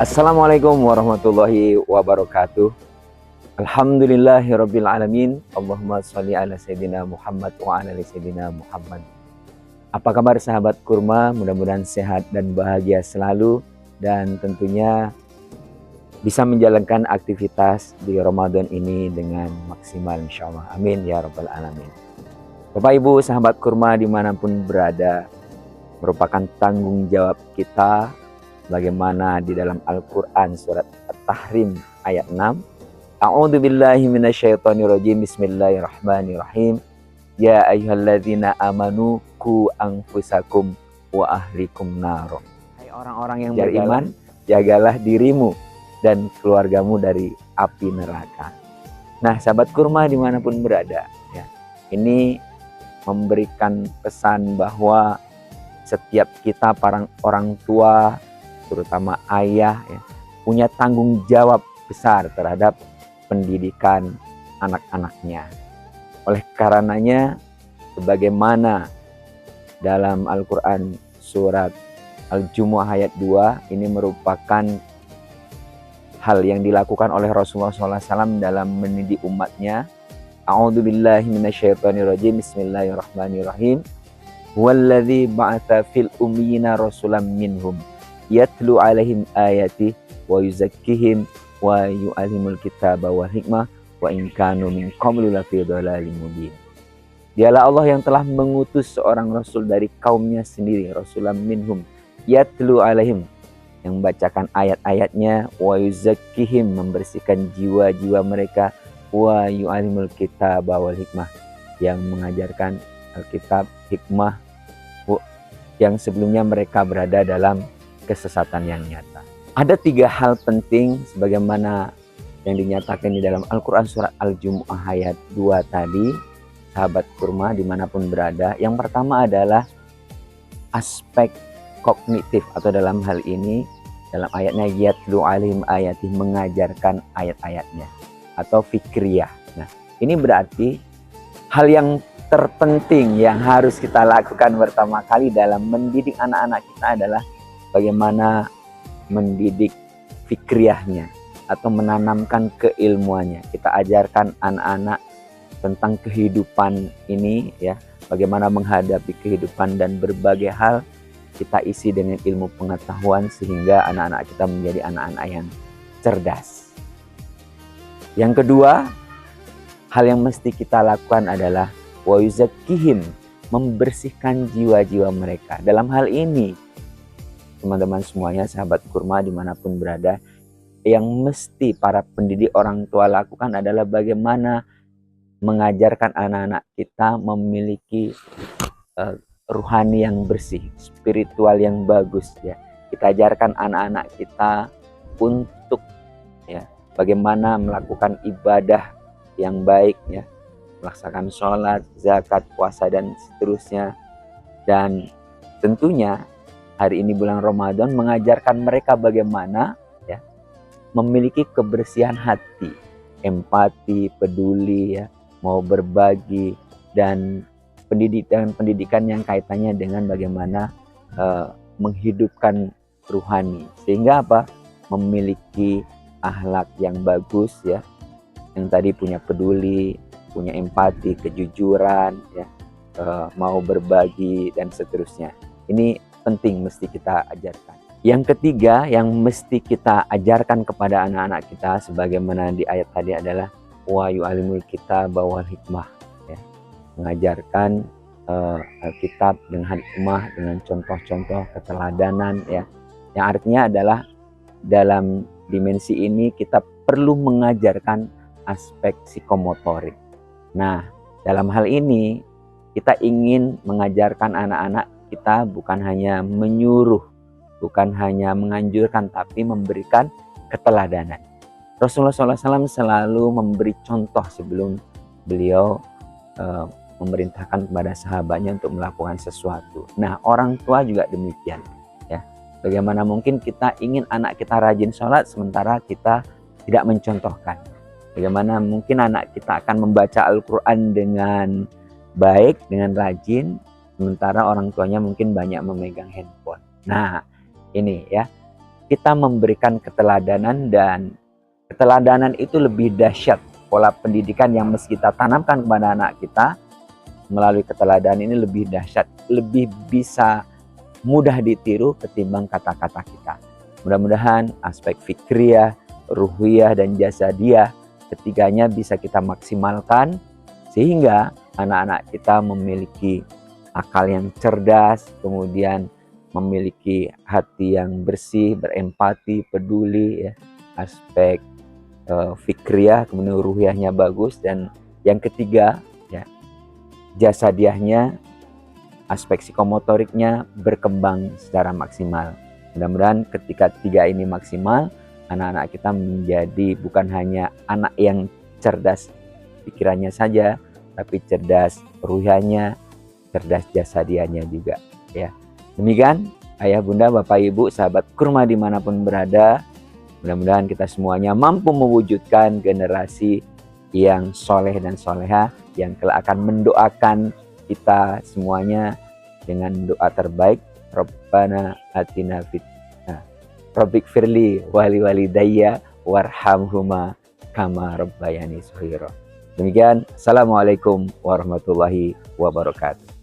Assalamualaikum warahmatullahi wabarakatuh. Alhamdulillahirabbil alamin. Allahumma sholli ala sayyidina Muhammad wa ala ali sayyidina Muhammad. Apa kabar sahabat kurma? Mudah-mudahan sehat dan bahagia selalu dan tentunya bisa menjalankan aktivitas di Ramadan ini dengan maksimal insyaallah. Amin ya rabbal alamin. Bapak Ibu sahabat kurma dimanapun berada, merupakan tanggung jawab kita bagaimana di dalam Al-Quran surat At-Tahrim ayat 6. A'udzubillahi minasyaitonirrajim. Bismillahirrahmanirrahim. Ya ayyuhalladzina amanu qu anfusakum wa ahlikum naro. Hai orang-orang yang beriman, jagalah dirimu dan keluargamu dari api neraka. Nah, sahabat kurma dimanapun berada, ya, ini memberikan pesan bahwa setiap kita para orang tua, terutama ayah, ya, punya tanggung jawab besar terhadap pendidikan anak-anaknya. Oleh karenanya, sebagaimana dalam Al-Quran surat Al-Jumu'ah ayat 2, ini merupakan hal yang dilakukan oleh Rasulullah SAW dalam mendidik umatnya. A'udzubillahi minasyaitonirrajim. Bismillahirrahmanirrahim. Huwallazi ba'atsa fil ummiyina rasulam minhum yatlu alaihim ayati wa yuzakkihim wa yu'allimul kitaba wal hikmah wa in kanu min qablu lafi dhalalin mubin. Dialah Allah yang telah mengutus seorang rasul dari kaumnya sendiri, rasulam minhum yatlu alaihim, yang membacakan ayat-ayatnya, wa yuzakkihim, membersihkan jiwa-jiwa mereka, wa yu'allimul kitaba wal hikmah, yang mengajarkan Alkitab, hikmah, yang sebelumnya mereka berada dalam kesesatan yang nyata. Ada 3 hal penting sebagaimana yang dinyatakan di dalam Al-Quran surat Al-Jumu'ah ayat 2 tadi, sahabat kurma dimanapun berada. Yang pertama adalah aspek kognitif, atau dalam hal ini dalam ayatnya yatlu alim ayati, mengajarkan ayat-ayatnya, atau fikriyah. Nah, ini berarti hal yang terpenting yang harus kita lakukan pertama kali dalam mendidik anak-anak kita adalah bagaimana mendidik fikriyahnya atau menanamkan keilmuannya. Kita ajarkan anak-anak tentang kehidupan ini, ya, bagaimana menghadapi kehidupan, dan berbagai hal kita isi dengan ilmu pengetahuan sehingga anak-anak kita menjadi anak-anak yang cerdas. Yang kedua, hal yang mesti kita lakukan adalah wa yuzakkihim, membersihkan jiwa-jiwa mereka. Dalam hal ini, teman-teman semuanya, sahabat kurma dimanapun berada, yang mesti para pendidik orang tua lakukan adalah bagaimana mengajarkan anak-anak kita memiliki ruhani yang bersih, spiritual yang bagus, ya. Kita ajarkan anak-anak kita untuk, ya, bagaimana melakukan ibadah yang baik, ya, melaksanakan sholat, zakat, puasa, dan seterusnya. Dan tentunya hari ini bulan Ramadan mengajarkan mereka bagaimana, ya, memiliki kebersihan hati, empati, peduli, ya, mau berbagi, dan pendidikan yang kaitannya dengan bagaimana menghidupkan ruhani, sehingga apa? Memiliki akhlak yang bagus, ya, yang tadi punya peduli, punya empati, kejujuran, ya, mau berbagi, dan seterusnya. Ini penting mesti kita ajarkan. Yang ketiga yang mesti kita ajarkan kepada anak-anak kita sebagaimana di ayat tadi adalah wa yu'allimul kitaba wal hikmah, ya, mengajarkan Alkitab dengan hikmah, dengan contoh-contoh keteladanan, ya, yang artinya adalah dalam dimensi ini kita perlu mengajarkan aspek psikomotorik. Nah, dalam hal ini kita ingin mengajarkan anak-anak kita bukan hanya menyuruh, bukan hanya menganjurkan, tapi memberikan keteladanan. Rasulullah SAW selalu memberi contoh sebelum beliau memerintahkan kepada sahabatnya untuk melakukan sesuatu. Nah, orang tua juga demikian, ya. Bagaimana mungkin kita ingin anak kita rajin sholat sementara kita tidak mencontohkan? Bagaimana mungkin anak kita akan membaca Al-Quran dengan baik, dengan rajin, sementara orang tuanya mungkin banyak memegang handphone. Nah, ini, ya, kita memberikan keteladanan, dan keteladanan itu lebih dahsyat. Pola pendidikan yang mesti kita tanamkan kepada anak kita melalui keteladanan ini lebih dahsyat, lebih bisa mudah ditiru ketimbang kata-kata kita. Mudah-mudahan aspek fikriyah, ruhiyah, dan jasadiyah ketiganya bisa kita maksimalkan sehingga anak-anak kita memiliki akal yang cerdas, kemudian memiliki hati yang bersih, berempati, peduli, ya, aspek fikriyah, kemudian ruhiyahnya bagus, dan yang ketiga, ya, jasadiahnya, aspek psikomotoriknya berkembang secara maksimal. Mudah-mudahan ketika tiga ini maksimal, anak-anak kita menjadi bukan hanya anak yang cerdas pikirannya saja, tapi cerdas ruhiyahnya, cerdas jasadiahnya juga, ya. Demikian ayah bunda, bapak ibu, sahabat kurma dimanapun berada, mudah-mudahan kita semuanya mampu mewujudkan generasi yang soleh dan soleha, yang kelak akan mendoakan kita semuanya dengan doa terbaik. Rabbana atina fid Rabbik firli wali walidayya warhamhuma kama rabbayani shaghira. Demikian, assalamualaikum warahmatullahi wabarakatuh.